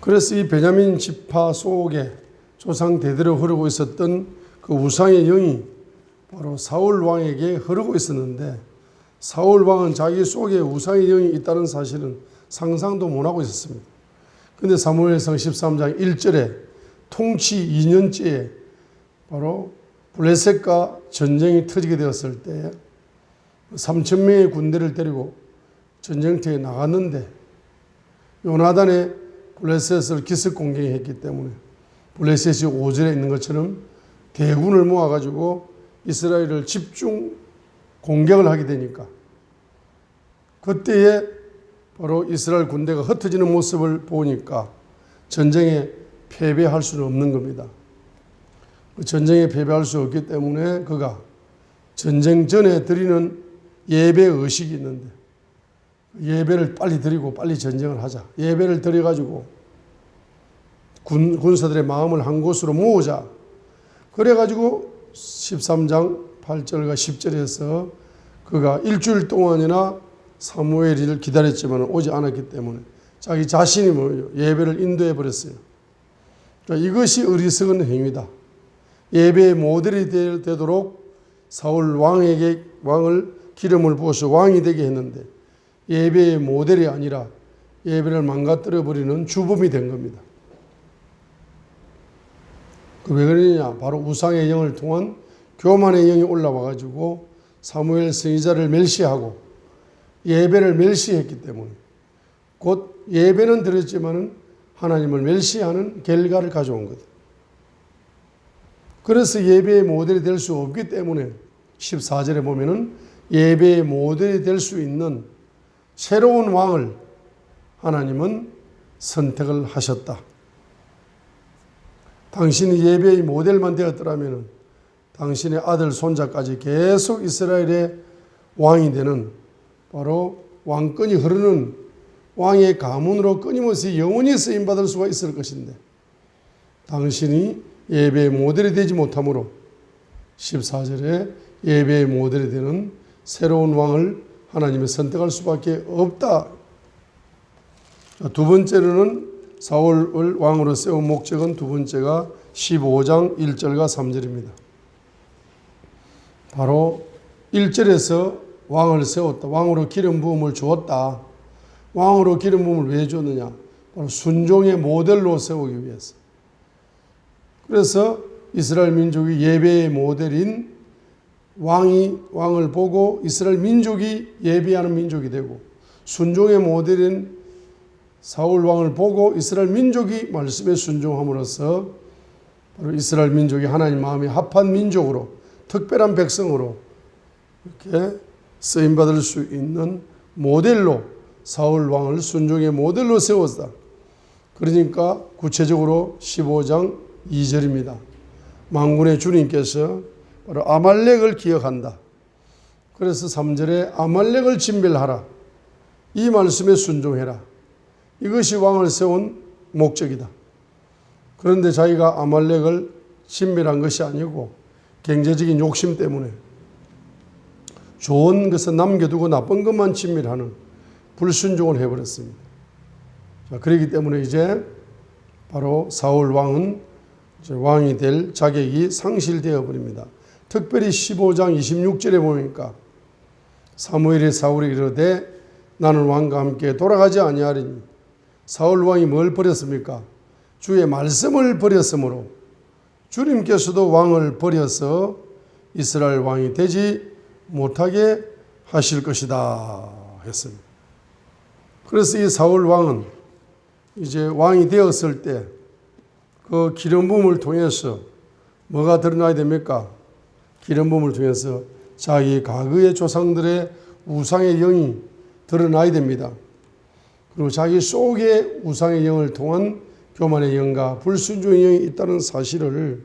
그래서 이 베냐민 지파 속에 조상 대대로 흐르고 있었던 그 우상의 영이 바로 사울 왕에게 흐르고 있었는데, 사울 왕은 자기 속에 우상의 영이 있다는 사실은 상상도 못하고 있었습니다. 그런데 사무엘상 13장 1절에 통치 2년째에 바로 블레셋과 전쟁이 터지게 되었을 때 3,000명의 군대를 데리고 전쟁터에 나갔는데, 요나단의 블레셋을 기습 공격했기 때문에 블레셋이 5절에 있는 것처럼 대군을 모아가지고 이스라엘을 집중 공격을 하게 되니까, 그때에 바로 이스라엘 군대가 흩어지는 모습을 보니까 전쟁에 패배할 수는 없는 겁니다. 전쟁에 패배할 수 없기 때문에 그가 전쟁 전에 드리는 예배 의식이 있는데, 예배를 빨리 드리고 빨리 전쟁을 하자. 예배를 드려가지고 군사들의 마음을 한 곳으로 모으자. 그래가지고 13장 8절과 10절에서 그가 일주일 동안이나 사무엘을 기다렸지만 오지 않았기 때문에 자기 자신이 예배를 인도해 버렸어요. 그러니까 이것이 어리석은 행위다. 예배의 모델이 되도록 사울 왕을 기름을 부어서 왕이 되게 했는데, 예배의 모델이 아니라 예배를 망가뜨려 버리는 주범이 된 겁니다. 왜 그러느냐? 바로 우상의 영을 통한 교만의 영이 올라와 가지고 사무엘 선지자를 멸시하고 예배를 멸시했기 때문에, 곧 예배는 드렸지만 하나님을 멸시하는 결과를 가져온 것. 그래서 예배의 모델이 될 수 없기 때문에 14절에 보면은 예배의 모델이 될 수 있는 새로운 왕을 하나님은 선택을 하셨다. 당신이 예배의 모델만 되었더라면 당신의 아들, 손자까지 계속 이스라엘의 왕이 되는, 바로 왕권이 흐르는 왕의 가문으로 끊임없이 영원히 쓰임받을 수가 있을 것인데, 당신이 예배의 모델이 되지 못하므로 14절에 예배의 모델이 되는 새로운 왕을 하나님이 선택할 수밖에 없다. 두 번째로는 사울을 왕으로 세운 목적은, 두 번째가 15장 1절과 3절입니다. 바로 1절에서 왕을 세웠다. 왕으로 기름 부음을 주었다. 왕으로 기름 부음을 왜 줬느냐? 바로 순종의 모델로 세우기 위해서. 그래서 이스라엘 민족이 예배의 모델인 왕을 보고 이스라엘 민족이 예배하는 민족이 되고, 순종의 모델인 사울 왕을 보고 이스라엘 민족이 말씀에 순종함으로써 바로 이스라엘 민족이 하나님 마음에 합한 민족으로, 특별한 백성으로 이렇게 쓰임받을 수 있는 모델로 사울 왕을 순종의 모델로 세웠다. 그러니까 구체적으로 15장 2절입니다. 만군의 주님께서 바로 아말렉을 기억한다. 그래서 3절에 아말렉을 진멸하라. 이 말씀에 순종해라. 이것이 왕을 세운 목적이다. 그런데 자기가 아말렉을 진멸한 것이 아니고 경제적인 욕심 때문에 좋은 것은 남겨두고 나쁜 것만 진멸하는 불순종을 해버렸습니다. 자, 그렇기 때문에 이제 바로 사울 왕은 이제 왕이 될 자격이 상실되어 버립니다. 특별히 15장 26절에 보니까 사무엘이 사울이 이르되 나는 왕과 함께 돌아가지 아니하리니, 사울 왕이 뭘 버렸습니까? 주의 말씀을 버렸으므로 주님께서도 왕을 버려서 이스라엘 왕이 되지 못하게 하실 것이다 했습니다. 그래서 이 사울 왕은 이제 왕이 되었을 때 그 기름 부음을 통해서 뭐가 드러나야 됩니까? 기름 부음을 통해서 자기 과거의 조상들의 우상의 영이 드러나야 됩니다. 그리고 자기 속에 우상의 영을 통한 교만의 영과 불순종의 영이 있다는 사실을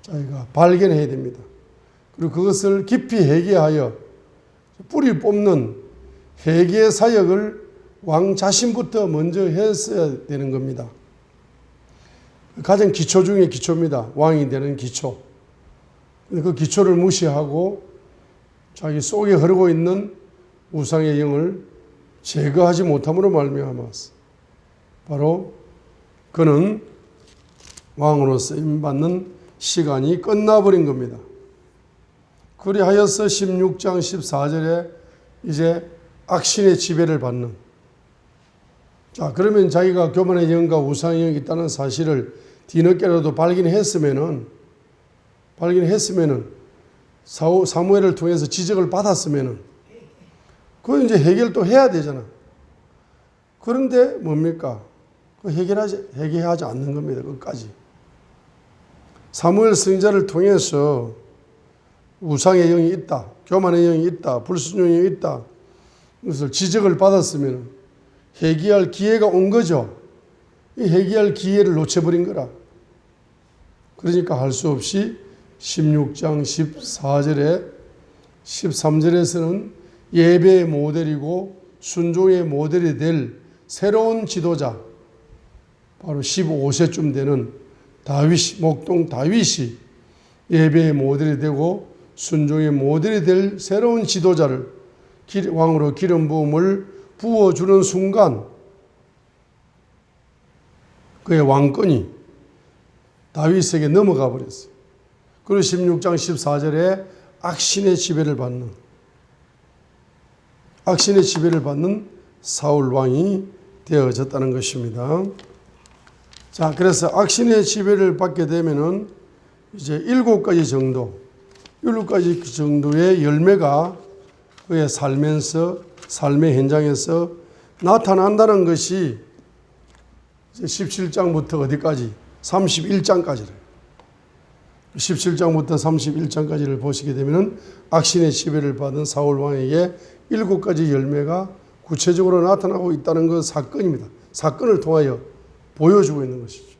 자기가 발견해야 됩니다. 그리고 그것을 깊이 회개하여 뿌리 뽑는 회개 사역을 왕 자신부터 먼저 했어야 되는 겁니다. 가장 기초 중에 기초입니다. 왕이 되는 기초. 그 기초를 무시하고 자기 속에 흐르고 있는 우상의 영을 제거하지 못함으로 말미암아서 바로 그는 왕으로 쓰임받는 시간이 끝나버린 겁니다. 그리하여서 16장 14절에 이제 악신의 지배를 받는, 자 그러면 자기가 교만의 영과 우상의 영이 있다는 사실을 뒤늦게라도 발견했으면은 사무엘을 통해서 지적을 받았으면은 그거 이제 해결 또 해야 되잖아. 그런데 뭡니까? 해결하지 않는 겁니다. 끝까지. 사무엘 선지자를 통해서 우상의 영이 있다, 교만의 영이 있다, 불순종의 영이 있다, 그것을 지적을 받았으면 회개할 기회가 온 거죠. 이 회개할 기회를 놓쳐버린 거라. 그러니까 할 수 없이 16장 14절에 13절에서는 예배의 모델이고 순종의 모델이 될 새로운 지도자, 바로 15세쯤 되는 목동 다윗이 예배의 모델이 되고 순종의 모델이 될 새로운 지도자를 왕으로 기름 부음을 부어주는 순간 그의 왕권이 다윗에게 넘어가 버렸어요. 그리고 16장 14절에 악신의 지배를 받는 사울 왕이 되어졌다는 것입니다. 자, 그래서 악신의 지배를 받게 되면은 이제 7가지 정도의 열매가 그의 삶의 현장에서 나타난다는 것이 이제 17장부터 어디까지? 31장까지를. 17장부터 31장까지를 보시게 되면 악신의 지배를 받은 사울 왕에게 7가지 열매가 구체적으로 나타나고 있다는 그 사건입니다. 사건을 통하여 보여주고 있는 것이죠.